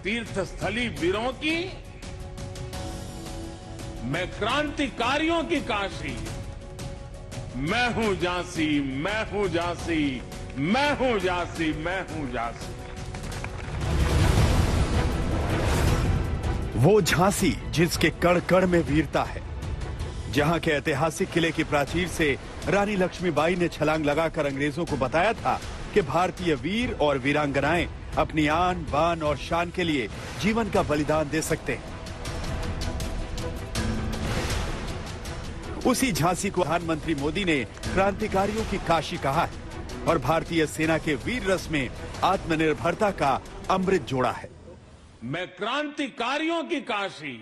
तीर्थस्थली वीरों की, मैं क्रांतिकारियों की काशी, मैं हूं झांसी, मैं हूं झांसी, मैं हूं झांसी, मैं हूं झांसी। वो झांसी जिसके कण कण में वीरता है, जहां के ऐतिहासिक किले की प्राचीर से रानी लक्ष्मीबाई ने छलांग लगाकर अंग्रेजों को बताया था कि भारतीय वीर और वीरांगनाएं अपनी आन बान और शान के लिए जीवन का बलिदान दे सकते हैं। उसी झांसी को प्रधानमंत्री मोदी ने क्रांतिकारियों की काशी कहा है और भारतीय सेना के वीर रस में आत्मनिर्भरता का अमृत जोड़ा है। मैं क्रांतिकारियों की काशी,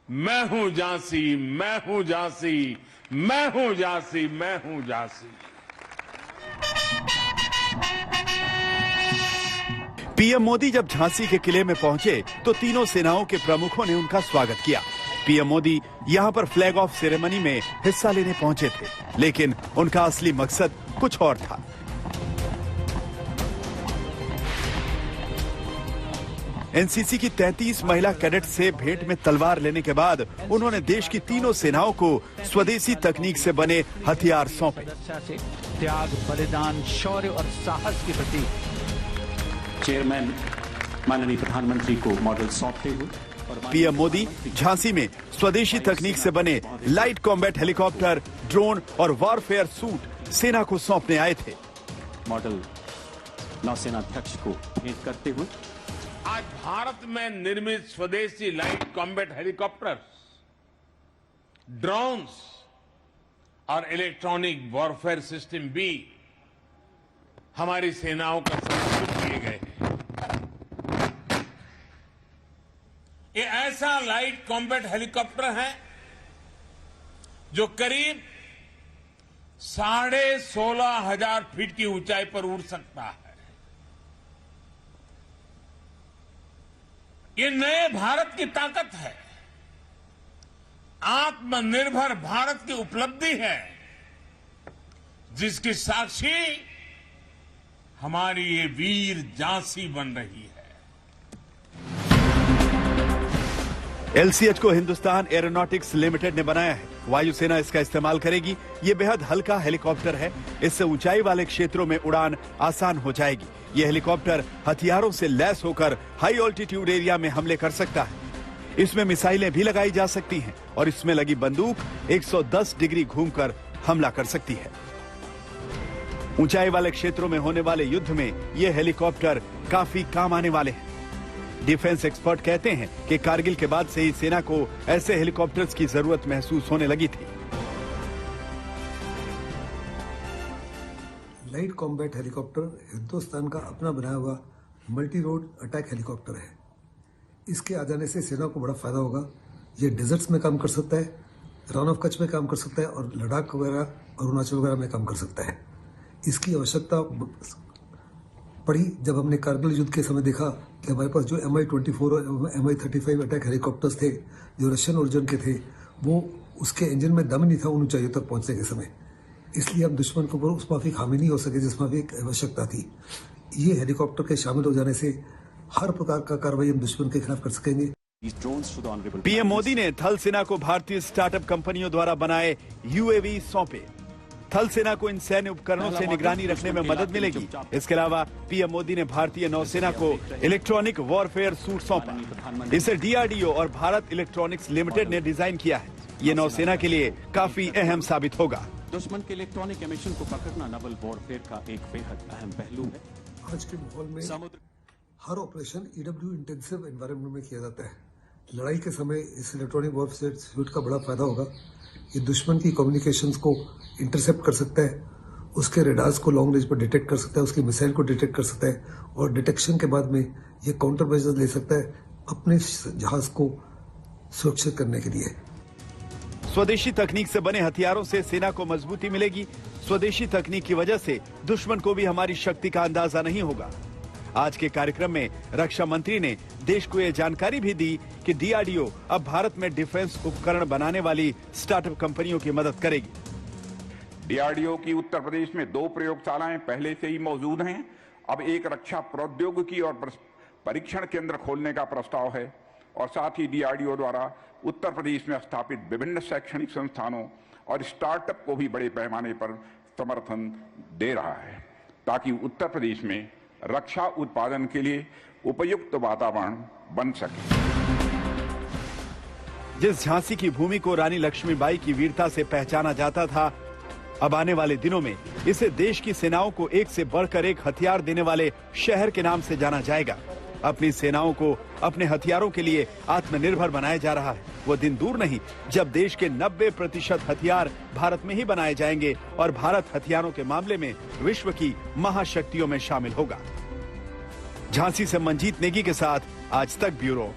मैं हूं झांसी, मैं हूं झांसी, मैं हूं झांसी, मैं हूं झांसी। पीएम मोदी जब झांसी के किले में पहुंचे तो तीनों सेनाओं के प्रमुखों ने उनका स्वागत किया। पीएम मोदी यहां पर फ्लैग ऑफ सेरेमनी में हिस्सा लेने पहुंचे थे, लेकिन उनका असली मकसद कुछ और था। एनसीसी की 33 महिला कैडेट से भेंट में तलवार लेने के बाद उन्होंने देश की तीनों सेनाओं को स्वदेशी तकनीक से बने हथियार सौंपे। त्याग, बलिदान, शौर्य और साहस के प्रति चेयरमैन माननीय प्रधानमंत्री को मॉडल सौंपते हुए पीएम मोदी झांसी में स्वदेशी तकनीक से बने लाइट कॉम्बैट हेलीकॉप्टर, ड्रोन और वॉरफेयर सूट सेना को सौंपने आए थे। मॉडल नौसेना अध्यक्ष को भेंट करते हुए आज भारत में निर्मित स्वदेशी लाइट कॉम्बैट हेलीकॉप्टर्स, ड्रोन्स और इलेक्ट्रॉनिक वॉरफेयर सिस्टम भी हमारी सेनाओं का समर्पित किए गए हैं। ये ऐसा लाइट कॉम्बैट हेलीकॉप्टर है जो करीब 16,500 फीट की ऊंचाई पर उड़ सकता है। ये नए भारत की ताकत है, आत्मनिर्भर भारत की उपलब्धि है, जिसकी साक्षी हमारी ये वीर झांसी बन रही है। एलसीएच को हिंदुस्तान एरोनॉटिक्स लिमिटेड ने बनाया है। वायुसेना इसका इस्तेमाल करेगी। ये बेहद हल्का हेलीकॉप्टर है, इससे ऊंचाई वाले क्षेत्रों में उड़ान आसान हो जाएगी। ये हेलीकॉप्टर हथियारों से लैस होकर हाई ऑल्टीट्यूड एरिया में हमले कर सकता है। इसमें मिसाइलें भी लगाई जा सकती हैं और इसमें लगी बंदूक 110 डिग्री घूमकर हमला कर सकती है। ऊंचाई वाले क्षेत्रों में होने वाले युद्ध में ये हेलीकॉप्टर काफी काम आने वाले हैं। डिफेंस एक्सपर्ट कहते हैं कि कारगिल के बाद से ही सेना को ऐसे हेलीकॉप्टर्स की जरूरत महसूस होने लगी थी। लाइट कॉम्बैट हेलीकॉप्टर हिंदुस्तान का अपना बनाया हुआ मल्टी रोड अटैक हेलीकॉप्टर है। इसके आ जाने से सेना को बड़ा फायदा होगा। ये डेजर्ट्स में काम कर सकता है, रन ऑफ कच्छ में काम कर सकता है और लद्दाख वगैरह और अरुणाचल वगैरह में काम कर सकता है। इसकी आवश्यकता पड़ी जब हमने कारगिल युद्ध के समय देखा कि हमारे पास जो Mi-24 और Mi-35 अटैक हेलीकॉप्टर्स थे जो रशियन ओरिजिन के थे, वो उसके इंजन में दम नहीं था उन ऊंचाइयों तक पहुंचने के समय। इसलिए हम दुश्मन के ऊपर उस माफिक हावी नहीं हो सके जिस माफिक आवश्यकता थी। ये हेलीकॉप्टर के शामिल हो जाने से हर प्रकार का कार्रवाई हम दुश्मन के खिलाफ कर सकेंगे। पीएम मोदी ने थल सेना को भारतीय स्टार्टअप कंपनियों द्वारा बनाए यूएवी सौंपे। थल सेना को इन सैन्य उपकरणों से निगरानी रखने में मदद मिलेगी। इसके अलावा पीएम मोदी ने भारतीय नौसेना को इलेक्ट्रॉनिक वॉरफेयर सूट सौंपा। इसे डीआरडीओ और भारत इलेक्ट्रॉनिक्स लिमिटेड ने डिजाइन किया है। ये नौसेना के लिए काफी अहम साबित होगा। दुश्मन के इलेक्ट्रॉनिक एमिशन को पकड़ना नवल वॉरफेयर का एक बेहद अहम पहलू है। आज के माहौल में हर ऑपरेशन ईडब्ल्यू इंटेंसिव एनवायरनमेंट में किया जाता है। लड़ाई के समय इस इलेक्ट्रॉनिक वॉरफेयर सूट का बड़ा फायदा होगा। ये दुश्मन की कम्युनिकेशंस को इंटरसेप्ट कर सकता है, उसके रेडार्स को लॉन्ग रेंज पर डिटेक्ट कर सकता है, उसकी मिसाइल को डिटेक्ट कर सकता है और डिटेक्शन के बाद में ये काउंटर मेजर्स ले सकता है अपने जहाज को सुरक्षित करने के लिए। स्वदेशी तकनीक से बने हथियारों से सेना को मजबूती मिलेगी। स्वदेशी तकनीक की वजह से दुश्मन को भी हमारी शक्ति का अंदाजा नहीं होगा। आज के कार्यक्रम में रक्षा मंत्री ने देश को यह जानकारी भी दी कि डीआरडीओ अब भारत में डिफेंस उपकरण बनाने वाली स्टार्टअप कंपनियों की मदद करेगी। डीआरडीओ की उत्तर प्रदेश में 2 प्रयोगशालाएं पहले से ही मौजूद हैं। अब एक रक्षा प्रौद्योगिकी और परीक्षण केंद्र खोलने का प्रस्ताव है और साथ ही डीआरडीओ द्वारा उत्तर प्रदेश में स्थापित विभिन्न शैक्षणिक संस्थानों और स्टार्टअप को भी बड़े पैमाने पर समर्थन दे रहा है ताकि उत्तर प्रदेश में रक्षा उत्पादन के लिए उपयुक्त वातावरण बन सके। जिस झांसी की भूमि को रानी लक्ष्मीबाई की वीरता से पहचाना जाता था, अब आने वाले दिनों में इसे देश की सेनाओं को एक से बढ़कर एक हथियार देने वाले शहर के नाम से जाना जाएगा। अपनी सेनाओं को अपने हथियारों के लिए आत्मनिर्भर बनाया जा रहा है। वो दिन दूर नहीं जब देश के 90% हथियार भारत में ही बनाए जाएंगे और भारत हथियारों के मामले में विश्व की महाशक्तियों में शामिल होगा। झांसी से मंजीत नेगी के साथ आज तक ब्यूरो।